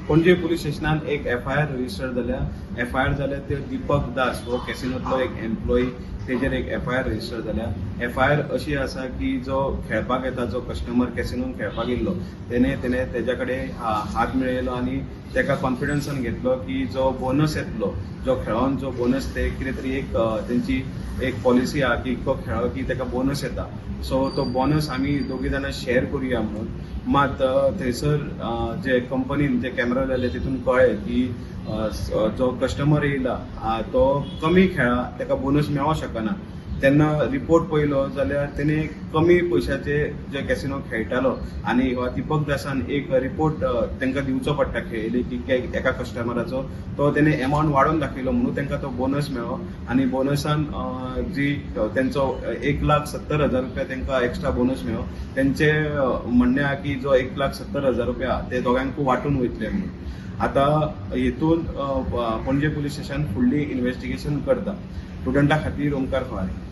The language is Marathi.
पणजे पुलीस स्टेशनान एक FIR रजिस्टर जाल्या. FIR जाल्या ते दीपक दास हो कॅसिनोतलो एक एम्प्लॉई, तेजेर एक FIR रजिस्टर जाल्या. FIR अशी आसा की जो खेळपाक येता, जो कस्टमर कॅसिनोन खेळपाक येयल्लो तेणे तेज्या कडेन हात मिळयलो आनी तेका कॉन्फिडन्सान घेतलो की जो बोनस येतलो, जो खेळोन जो बोनस ते कितें तरी एक तेंची एक पॉलिसी आहा की तो खेळ्ळो की तेका बोनस येता. सो तो बोनस आमी दोगी जाणां शेअर करुया म्हणून. मात थंयसर जे कंपनीन जे कॅमेरा लायले तितून कळ्ळें की जो कस्टमर येयला तो कमी खेळ्ळा, तेका बोनस मेळोंक शकना. तेन्ना रिपोर्ट पळयलो जाल्यार तेणे कमी पयशाचे जे कॅसिनो खेळटालो आनी दीपक दासान एक रिपोर्ट तांकां दिवचो पडटा खेळिल्ली की एका कस्टमराचो, तो तेणे एमावंट वाडोवन दाखयलो म्हणून तांकां तो बोनस मेळ्ळो. आनी बोनसान जी तेंचो 1,70,000 रुपया तांकां एक्स्ट्रा बोनस मेळ्ळो. तेंचे म्हणणें आहा की जो 1,70,000 रुपया ते दोगांकूय वांटून वयतले म्हणून. आतां हितून पणजे पुलीस स्टेशन फुडली इन्व्हेस्टिगेशन करता. स्टुडंटा खातीर ओंकार खवारे.